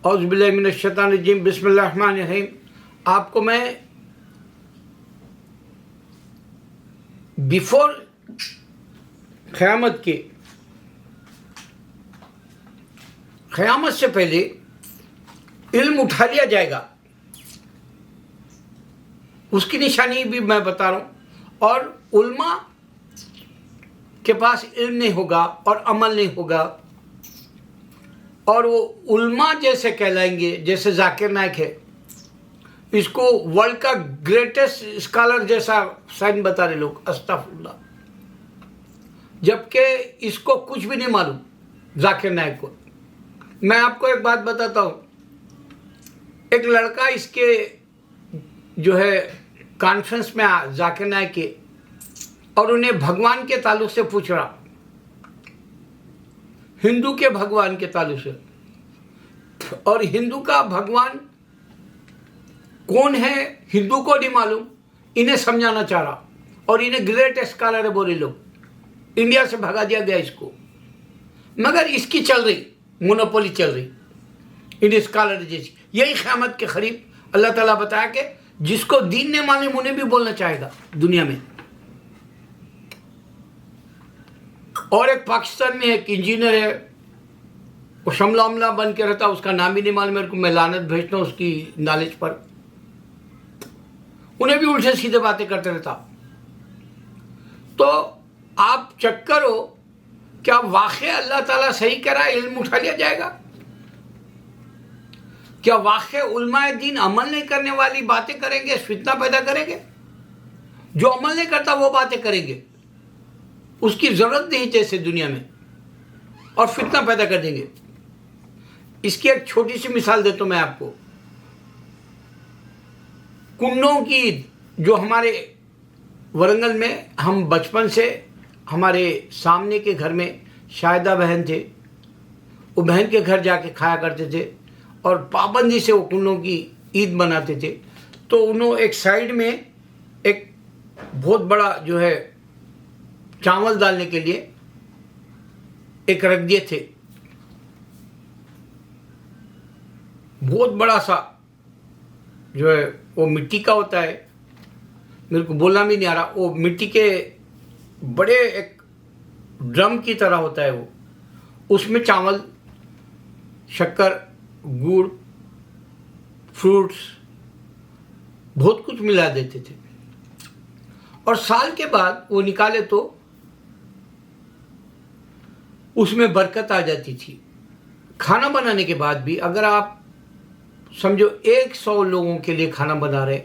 औज़ुबिल्लाहि मिनश्शैतानिर्रजीम बिस्मिल्लाहिर्रहमानिर्रहीम। आपको मैं बिफोर क़यामत से पहले इल्म उठा लिया जाएगा, उसकी निशानी भी मैं बता रहा हूँ। और उल्मा के पास इल्म नहीं होगा और अमल नहीं होगा, और वो उल्मा जैसे कहलाएंगे, जैसे जाकिर नाइक है, इसको वर्ल्ड का ग्रेटेस्ट स्कॉलर जैसा साइन बता रहे लोग, अस्तगफुरुल्लाह, जबकि इसको कुछ भी नहीं मालूम जाकिर नाइक को। मैं आपको एक बात बताता हूँ। एक लड़का इसके जो है कॉन्फ्रेंस में जाकिर नाइक के, और उन्हें भगवान के ताल्लुक से पूछ रहा, हिंदू के भगवान के ताल्लुक से, और हिंदू का भगवान कौन है हिंदू को नहीं मालूम, इन्हें समझाना चाह रहा। और इन्हें ग्रेट स्कॉलर है बोले लोग, इंडिया से भगा दिया गया इसको, मगर इसकी चल रही मोनोपोली चल रही इन स्कॉलर जैसी। यही क़यामत के करीब अल्लाह ताला बताया कि जिसको दीन ने मालूम उन्हें भी बोलना चाहेगा दुनिया में। और एक पाकिस्तान में एक इंजीनियर है, वो शमला अमला बन के रहता, उसका नाम ही नहीं मालूम मेरे को, मैं लानत भेजता हूँ उसकी नॉलेज पर। उन्हें भी उल्टे सीधे बातें करते रहता। तो आप चेक करो, क्या वाकई अल्लाह ताला सही कह रहा है इल्म उठा लिया जाएगा? क्या वाकई उलमाए दीन अमल नहीं करने वाली बातें करेंगे, फितना पैदा करेंगे? जो अमल नहीं करता वो बातें करेंगे, उसकी जरूरत नहीं जैसे दुनिया में, और फितना पैदा कर देंगे। इसकी एक छोटी सी मिसाल देता हूं मैं आपको। कुन्नों की ईद, जो हमारे वरंगल में, हम बचपन से हमारे सामने के घर में शाहिदा बहन थे, वो बहन के घर जाके खाया करते थे, और पाबंदी से वो कुन्नों की ईद मनाते थे। तो उन्होंने एक साइड में एक बहुत बड़ा जो है चावल डालने के लिए एक रख दिए थे, बहुत बड़ा सा, जो है वो मिट्टी का होता है, मेरे को बोलना भी नहीं आ रहा, वो मिट्टी के बड़े एक ड्रम की तरह होता है वो, उसमें चावल, शक्कर, गुड़, फ्रूट्स, बहुत कुछ मिला देते थे। और साल के बाद वो निकाले तो उसमें बरकत आ जाती थी। खाना बनाने के बाद भी अगर आप समझो 100 लोगों के लिए खाना बना रहे,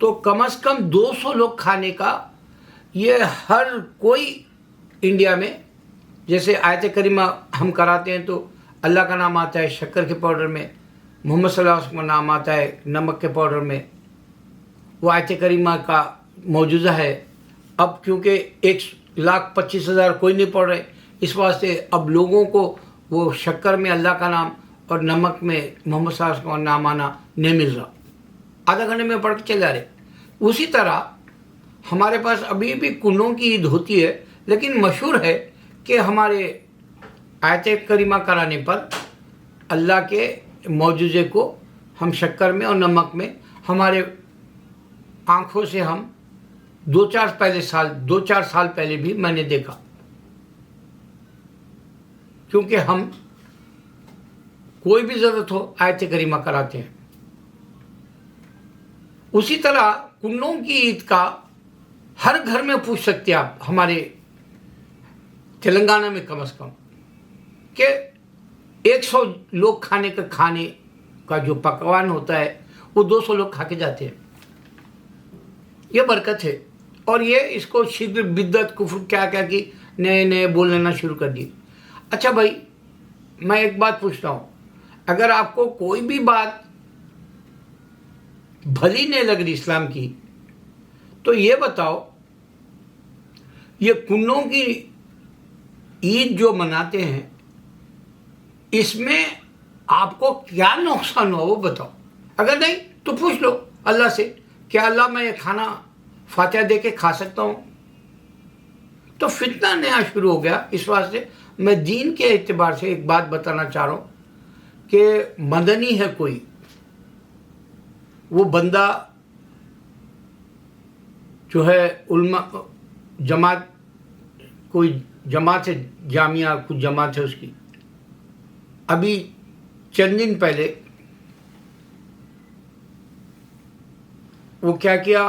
तो कम से कम 200 लोग खाने का, ये हर कोई इंडिया में, जैसे आयत करीमा हम कराते हैं तो अल्लाह का नाम आता है शक्कर के पाउडर में, मोहम्मद सल्लल्लाहु अलैहि वसल्लम का नाम आता है नमक के पाउडर में, वो आयत करीमा का मौजूदा है। अब क्योंकि 1,25,000 कोई नहीं पढ़ रहे, इस वास्ते अब लोगों को वो शक्कर में अल्लाह का नाम और नमक में मोहम्मद सल्लल्लाहु अलैहि वसल्लम का नाम आना नहीं मिल रहा, आधा घंटे में पढ़ के चले जा रहे। उसी तरह हमारे पास अभी भी कुन्नों की ईद होती है, लेकिन मशहूर है कि हमारे आयत करीमा कराने पर अल्लाह के मौजूजे को हम शक्कर में और नमक में, हमारे आँखों से हम 2-4 साल पहले भी मैंने देखा, क्योंकि हम कोई भी ज़रूरत हो आयत करीमा कराते हैं। उसी तरह कुन्नों की ईद का हर घर में पूछ सकते हैं आप, हमारे तेलंगाना में कम से कम, कि 100 लोग खाने का जो पकवान होता है वो 200 लोग खा के जाते हैं। ये बरकत है। और ये इसको शीघ्र बिद्दत कुफ्र क्या क्या की नए बोलना शुरू कर दिए। अच्छा भाई, मैं एक बात पूछता हूँ, अगर आपको कोई भी बात भली नहीं लग रही इस्लाम की, तो ये बताओ, ये कुन्नों की ईद जो मनाते हैं, इसमें आपको क्या नुकसान हुआ वो बताओ। अगर नहीं तो पूछ लो अल्लाह से, क्या अल्लाह मैं ये खाना फातिहा दे के खा सकता हूँ? तो फितना नया शुरू हो गया। इस वास्ते मैं दीन के एतबार से एक बात बताना चाह रहा हूँ कि मदनी है कोई, वो बंदा जो है उल्मा जमात, कोई जमात है, जामिया कुछ जमात है उसकी, अभी चंद दिन पहले वो क्या किया,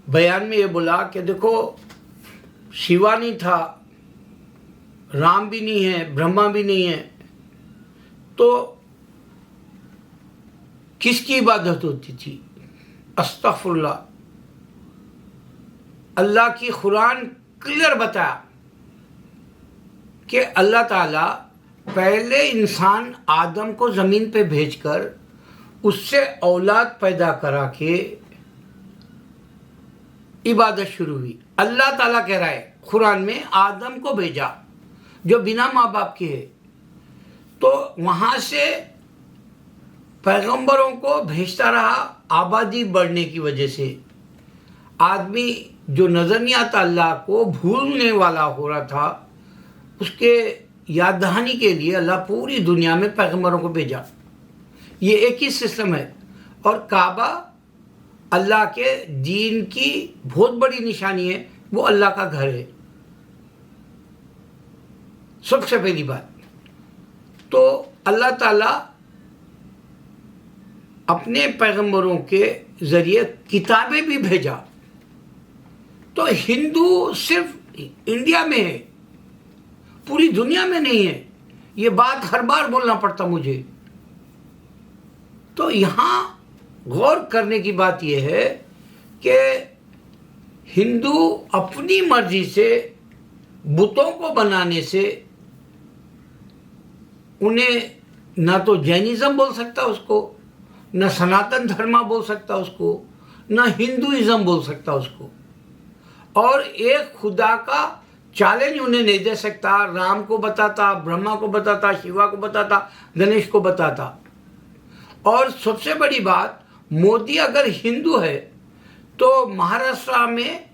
बयान में ये बोला कि देखो शिवा नहीं था, राम भी नहीं है, ब्रह्मा भी नहीं है, तो किसकी इबादत होती थी? अस्तगफुरुल्लाह। अल्लाह की कुरान क्लियर बताया कि अल्लाह ताला पहले इंसान आदम को ज़मीन पे भेजकर उससे औलाद पैदा करा के इबादत शुरू हुई। अल्लाह ताला कह रहा है कुरान में, आदम को भेजा जो बिना माँ बाप के है, तो वहाँ से पैगंबरों को भेजता रहा। आबादी बढ़ने की वजह से आदमी जो नज़र नहीं आता अल्लाह को, भूलने वाला हो रहा था, उसके याद दहानी के लिए अल्लाह पूरी दुनिया में पैगंबरों को भेजा। ये एक ही सिस्टम है। और काबा अल्लाह के दीन की बहुत बड़ी निशानी है, वो अल्लाह का घर है। सबसे पहली बात तो अल्लाह ताला अपने पैगंबरों के ज़रिए किताबें भी भेजा। तो हिंदू सिर्फ इंडिया में है, पूरी दुनिया में नहीं है। ये बात हर बार बोलना पड़ता मुझे। तो यहाँ गौर करने की बात यह है कि हिंदू अपनी मर्जी से बुतों को बनाने से, उन्हें ना तो जैनिज़्म बोल सकता उसको, न सनातन धर्म बोल सकता उसको, न हिंदुइज्म बोल सकता उसको, और एक खुदा का चैलेंज उन्हें नहीं दे सकता। राम को बताता, ब्रह्मा को बताता, शिवा को बताता, गणेश को बताता। और सबसे बड़ी बात, मोदी अगर हिंदू है तो महाराष्ट्र में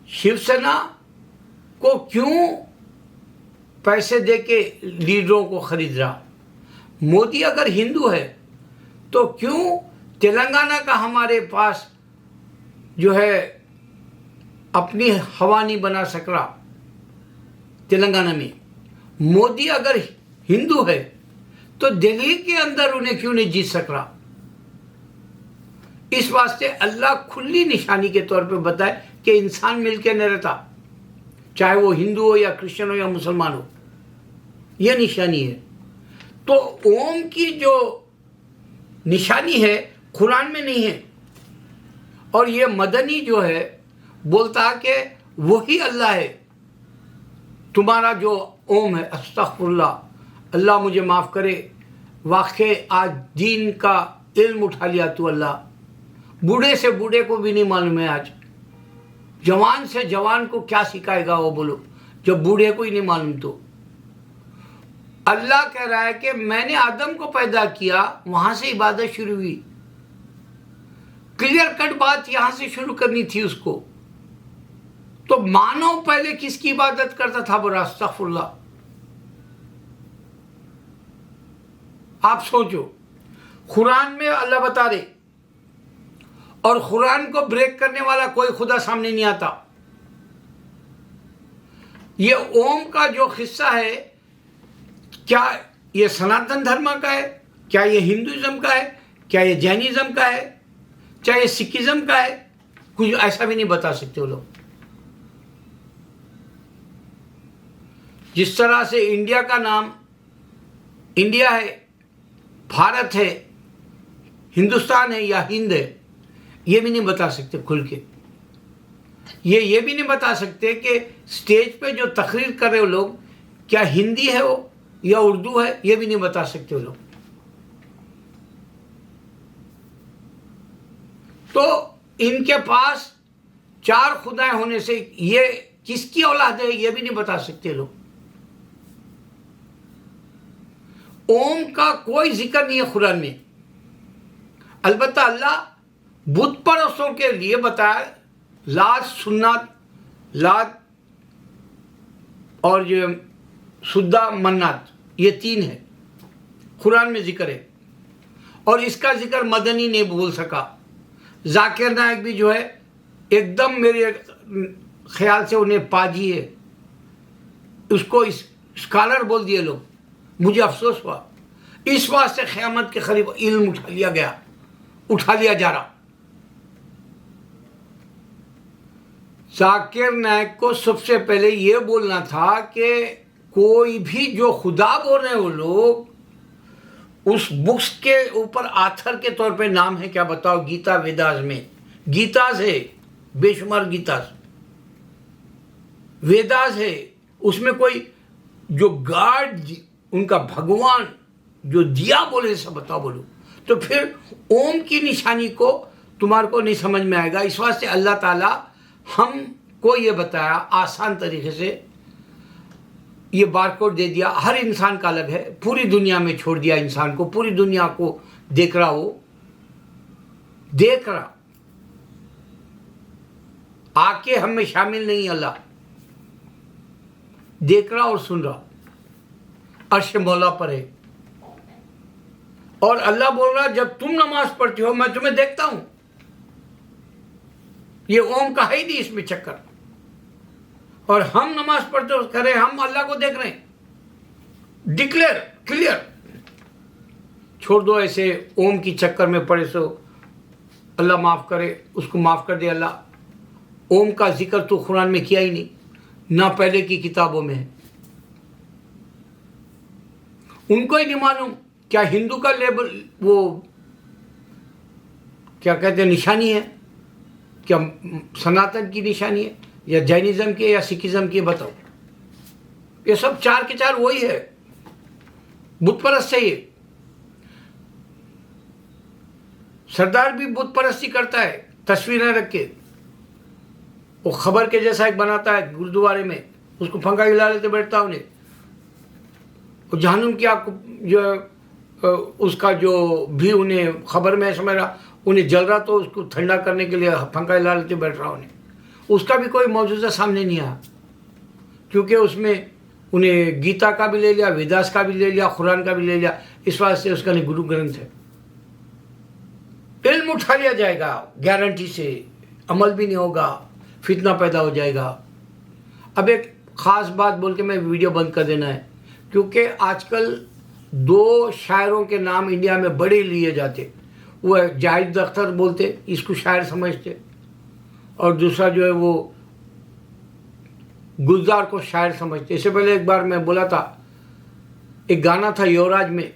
शिवसेना को क्यों पैसे देके लीडरों को खरीद रहा? मोदी अगर हिंदू है तो क्यों तेलंगाना का हमारे पास जो है अपनी हवा नहीं बना सक रहा? तेलंगाना में मोदी अगर हिंदू है तो दिल्ली के अंदर उन्हें क्यों नहीं जीत सक रहा? इस वास्ते अल्लाह खुली निशानी के तौर पे बताए कि इंसान मिलके नहीं रहता, चाहे वो हिंदू हो या क्रिश्चियन हो या मुसलमान हो। यह निशानी है। तो ओम की जो निशानी है कुरान में नहीं है। और ये मदनी जो है बोलता है कि वही अल्लाह है तुम्हारा जो ओम है। अस्तगफुरुल्लाह, अल्लाह मुझे माफ़ करे, वाक़ई आज दीन का इल्म उठा लिया तू अल्लाह। बूढ़े से बूढ़े को भी नहीं मालूम है आज, जवान से जवान को क्या सिखाएगा वो बोलो, जब बूढ़े को ही नहीं मालूम। तो अल्लाह कह रहा है कि मैंने आदम को पैदा किया, वहां से इबादत शुरू हुई। क्लियर कट बात यहां से शुरू करनी थी उसको। तो मानव पहले किसकी इबादत करता था? बोला अस्तगफुरुल्लाह। आप सोचो, कुरान में अल्लाह बता रहे, और कुरान को ब्रेक करने वाला कोई खुदा सामने नहीं आता। ये ओम का जो हिस्सा है, क्या ये सनातन धर्म का है, क्या ये हिंदुइज्म का है, क्या ये जैनिज्म का है, क्या ये सिखिज्म का है? कुछ ऐसा भी नहीं बता सकते वो लोग। जिस तरह से इंडिया का नाम इंडिया है, भारत है, हिंदुस्तान है या हिंद है, ये भी नहीं बता सकते खुल के। ये भी नहीं बता सकते कि स्टेज पे जो तकरीर कर रहे हो लोग, क्या हिंदी है वो या उर्दू है, ये भी नहीं बता सकते वो लोग। तो इनके पास चार खुदाएं होने से ये किसकी औलाद है, ये भी नहीं बता सकते लोग। ओम का कोई जिक्र नहीं है कुरान में। अलबत्ता अल्लाह बुत परस्तों के लिए बताया, लात, सुन्नत, लात और जो सुद्दा, मन्नत, ये तीन है। कुरान में जिक्र है, और इसका जिक्र मदनी ने बोल सका। जाकिर नायक भी जो है एकदम मेरे ख्याल से उन्हें पाजी है, उसको स्कॉलर बोल दिए लोग। मुझे अफसोस हुआ, इस वास्ते क़यामत के करीब इल्म उठा लिया जा रहा। जाकिर नायक को सबसे पहले ये बोलना था कि कोई भी जो खुदा बोल रहे हैं वो लोग, उस बुक्स के ऊपर आथर के तौर पे नाम है क्या बताओ? गीता वेदास में गीतास है, बेशुमार गीतास वेदास है। उसमें कोई जो गॉड, उनका भगवान जो दिया बोले सब बताओ बोलो, तो फिर ओम की निशानी को तुम्हारे को नहीं समझ में आएगा। इस वास्ते अल्लाह ताला हमको ये बताया आसान तरीके से, ये बारकोड दे दिया। हर इंसान का अलग है, पूरी दुनिया में छोड़ दिया इंसान को, पूरी दुनिया को देख रहा, वो देख रहा, आके हम में शामिल नहीं, अल्लाह देख रहा और सुन रहा, अर्श मौला पर है। और अल्लाह बोल रहा जब तुम नमाज पढ़ती हो मैं तुम्हें देखता हूं। ये ओम का है ही नहीं इसमें चक्कर। और हम नमाज पढ़ते हो करें, हम अल्लाह को देख रहे हैं, डिक्लेयर क्लियर। छोड़ दो ऐसे ओम की चक्कर में पड़े सो अल्लाह माफ करे, उसको माफ कर दे अल्लाह। ओम का जिक्र तो कुरान में किया ही नहीं, ना पहले की किताबों में है। उनको ही नहीं मालूम क्या हिंदू का लेबल वो क्या कहते हैं निशानी है, क्या सनातन की निशानी है, या जैनिज्म की, या सिखिज्म की? बताओ। ये सब चार के चार वही है, बुत परस्त है ये। सरदार भी बुत परस्ती करता है, तस्वीरें रख के वो खबर के जैसा एक बनाता है गुरुद्वारे में, उसको फंका हिला लेते बैठता उन्हें। वो जहन्नुम की आपको जो उसका जो भी उन्हें खबर में समझ रहा, उन्हें जल रहा तो उसको ठंडा करने के लिए फंका हिला लेते बैठ रहा उन्हें। उसका भी कोई मौजूदा सामने नहीं आया, क्योंकि उसमें उन्हें गीता का भी ले लिया, वेदास का भी ले लिया, कुरान का भी ले लिया। इस वास्ते उसका नहीं गुरु ग्रंथ है। इल्म उठा लिया जाएगा गारंटी से, अमल भी नहीं होगा, फितना पैदा हो जाएगा। अब एक ख़ास बात बोल के मैं वीडियो बंद कर देना है, क्योंकि आजकल दो शायरों के नाम इंडिया में बड़े लिए जाते। वो है जाहिद अख्तर बोलते, इसको शायर समझते, और दूसरा जो है वो गुलजार को शायर समझते। इससे पहले एक बार मैं बोला था, एक गाना था युवराज में,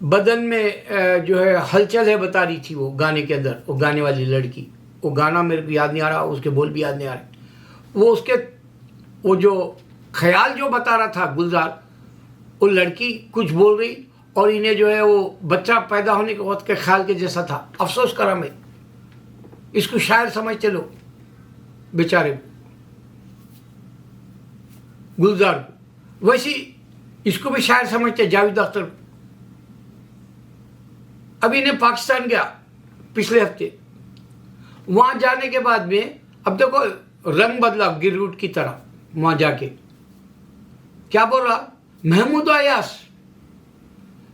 बदन में जो है हलचल है बता रही थी वो गाने के अंदर, वो गाने वाली लड़की। वो गाना मेरे को याद नहीं आ रहा, उसके बोल भी याद नहीं आ रहे। वो उसके वो जो ख्याल जो बता रहा था गुलजार, वो लड़की कुछ बोल रही और इन्हें जो है वो बच्चा पैदा होने के वक्त के ख्याल के जैसा था। अफसोस करा मैं, इसको शायर समझते लोग बेचारे गुलजार को, वैसी इसको भी शायर समझते जावेद अख्तर। अभी इन्हें पाकिस्तान गया पिछले हफ्ते, वहां जाने के बाद में अब देखो रंग बदला गिररूट की तरह। वहां जाके क्या बोल रहा, महमूद अयास,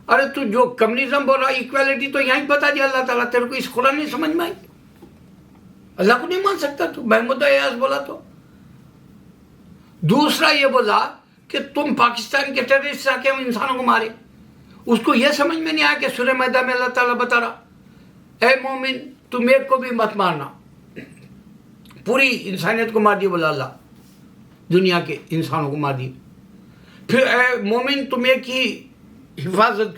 अरे तू जो कम्युनिज्म बोल रहा, इक्वालिटी तो यहीं बता दिया अल्लाह ताला, तेरे को इस कुरान नहीं समझ में आई? अल्लाह को नहीं मान सकता तू? महमूद अयास बोला तो। दूसरा ये बोला कि तुम पाकिस्तान के टेररिस्ट आके हम इंसानों को मारे। उसको यह समझ में नहीं आया कि सूरह मैदा में अल्लाह ताला बता रहा, ए मोमिन तुम एक को भी मत मारना, पूरी इंसानियत को मार दिया बोला अल्लाह, दुनिया के इंसानों को मार दिया। फिर ए मोमिन तुम एक ही हिफाजत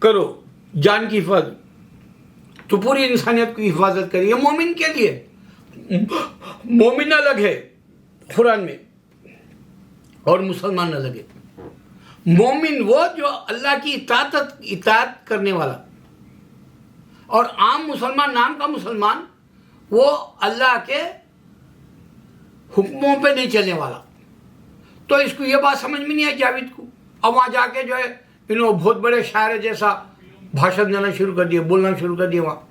करो, जान की हिफाजत, तो पूरी इंसानियत की हिफाजत करिए। मोमिन के लिए मोमिन अलग है कुरान में और मुसलमान अलग है। मोमिन वो जो अल्लाह की इताअत करने वाला, और आम मुसलमान नाम का मुसलमान वो अल्लाह के हुक्मों पे नहीं चलने वाला। तो इसको ये बात समझ में नहीं आई जावेद को। अब वहाँ जाके जो है इन्होंने बहुत बड़े शायर जैसा भाषण देना शुरू कर दिया, बोलना शुरू कर दिया वहाँ।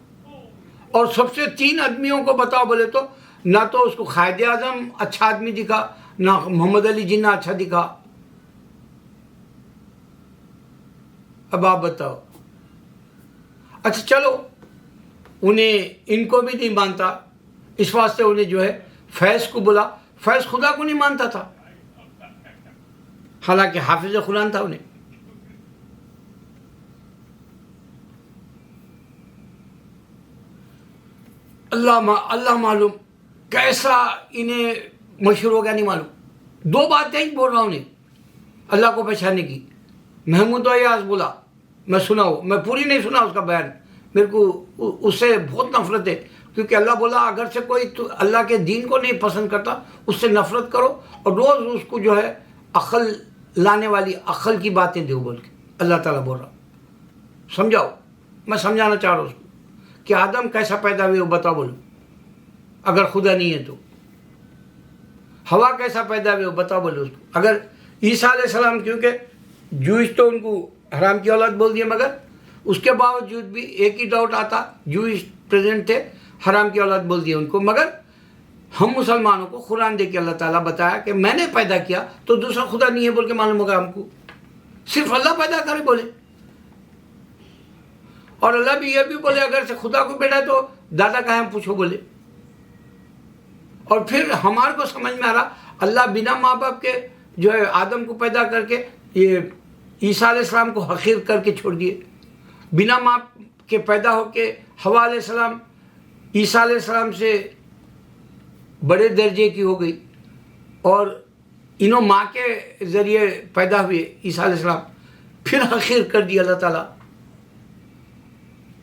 और सबसे 3 आदमियों को बताओ बोले तो, ना तो उसको कायद-ए-आज़म अच्छा आदमी दिखा, ना मोहम्मद अली जिन्ना अच्छा दिखा। अब आप बताओ। अच्छा चलो, उन्हें इनको भी नहीं मानता, इस वास्ते उन्हें जो है फैज़ को बोला। फैज़ खुदा को नहीं मानता था, हालांकि हाफिज कुरान था उन्हें। अल्लाह मालूम कैसा इन्हें मशहूर हो गया, नहीं मालूम। दो बातें ही बोल रहा हूँ उन्हें अल्लाह को पहचानने की। महमूद अयाज बोला, मैं सुना हूँ, मैं पूरी नहीं सुना उसका बयान, मेरे को उससे बहुत नफरत है, क्योंकि अल्लाह बोला अगर से कोई तो अल्लाह के दीन को नहीं पसंद करता उससे नफरत करो और रोज़ उसको जो है अक्ल लाने वाली अक्ल की बातें दो बोल के अल्लाह ताला बोल रहा। समझाओ, मैं समझाना चाह रहा हूँ उसको कि आदम कैसा पैदा हुए वो बताओ बोलो, अगर खुदा नहीं है तो। हवा कैसा पैदा हुए वो बताओ बोलो उसको। अगर ईसा अलैहिस्सलाम, क्योंकि जूइश तो उनको हराम की औलाद बोल दिया, मगर उसके बावजूद भी एक ही डाउट आता, जूइश प्रेजेंट थे, हराम की औलाद बोल दिया उनको। मगर हम मुसलमानों को कुरान दे के अल्लाह ताला बताया कि मैंने पैदा किया, तो दूसरा खुदा नहीं है बोल के मालूम होगा हमको, सिर्फ अल्लाह पैदा करे बोले। और अल्लाह भी ये भी बोले अगर से खुदा को बेटा तो दादा का हम पूछो बोले। और फिर हमारे को समझ में आ रहा अल्लाह बिना माँ बाप के जो है आदम को पैदा करके ये ईसा अलैहिस्सलाम को हकीर करके छोड़ दिए। बिना माँ के पैदा होके हवा अलैहिस्सलाम ईसा अलैहिस्सलाम से बड़े दर्जे की हो गई, और इन्हों माँ के ज़रिए पैदा हुए ईसा अलैहिस्सलाम, फिर हकीर कर दिया अल्लाह ताला।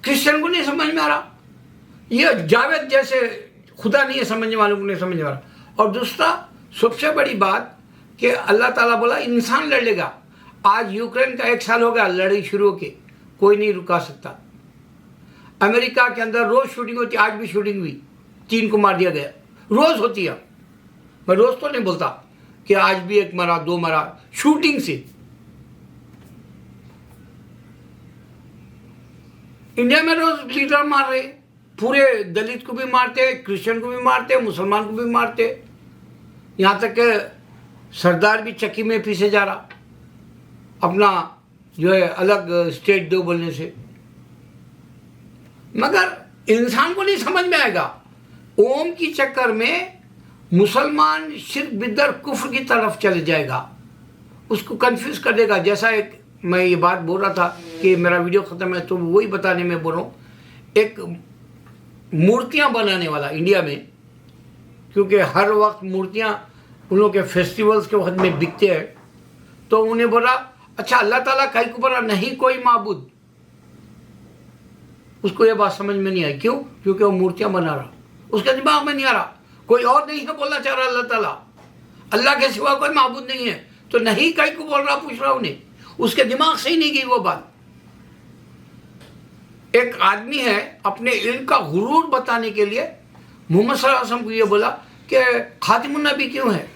क्रिश्चियन को नहीं समझ में आ रहा, ये जावेद जैसे खुदा नहीं है समझने वालों को नहीं समझ में आ रहा। और दूसरा सबसे बड़ी बात कि अल्लाह ताला बोला इंसान लड़ लेगा। आज यूक्रेन का 1 साल हो गया लड़ाई शुरू होके, कोई नहीं रुका सकता। अमेरिका के अंदर रोज़ शूटिंग होती, आज भी शूटिंग हुई, 3 को मार दिया गया, रोज़ होती है। मैं रोज़ तो नहीं बोलता कि आज भी 1 मरा 2 मरा, शूटिंग से। इंडिया में रोज़ लीडर मार रहे, पूरे दलित को भी मारते, क्रिश्चियन को भी मारते, मुसलमान को भी मारते, यहाँ तक कि सरदार भी चक्की में पीछे जा रहा अपना जो है अलग स्टेट दो बोलने से। मगर इंसान को नहीं समझ में आएगा, ओम की चक्कर में मुसलमान शिर्क बिदअत कुफ्र की तरफ चले जाएगा, उसको कंफ्यूज कर देगा। जैसा एक मैं ये बात बोल रहा था कि मेरा वीडियो ख़त्म है तो वही बताने में बोल रहा हूँ, एक मूर्तियाँ बनाने वाला इंडिया में, क्योंकि हर वक्त मूर्तियाँ उन लोगों के फेस्टिवल्स के वक्त में बिकते हैं, तो उन्हें बोला अच्छा अल्लाह ताला कहीं को बोला नहीं कोई माबूद। उसको ये बात समझ में नहीं आई, क्यों? क्योंकि वो मूर्तियाँ बना रहा, उसके दिमाग में नहीं आ रहा, कोई और नहीं है बोलना चाह रहा अल्लाह ताला, अल्लाह के सिवा कोई माबूद नहीं है, तो नहीं कहीं को बोल रहा, पूछ रहा उन्हें, उसके दिमाग से ही नहीं गई वो बात। एक आदमी है अपने इल्म का गुरूर बताने के लिए मोहम्मद सल्लल्लाहु अलैहि वसल्लम को ये बोला कि खातिमुन नबी क्यों है,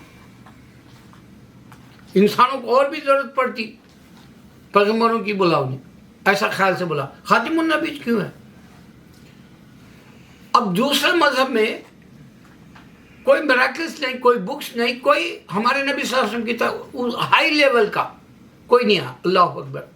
इंसानों को और भी जरूरत पड़ती, पैगंबरों की बोला उन्हें, ऐसा ख्याल से बोला खातिमुन नबी क्यों है। अब दूसरे मजहब में कोई मिराकल्स नहीं, कोई बुक्स नहीं, कोई हमारे नबी सल्लल्लाहु अलैहि वसल्लम की तरह हाई लेवल का कोई नहीं है। अल्लाह अकबर।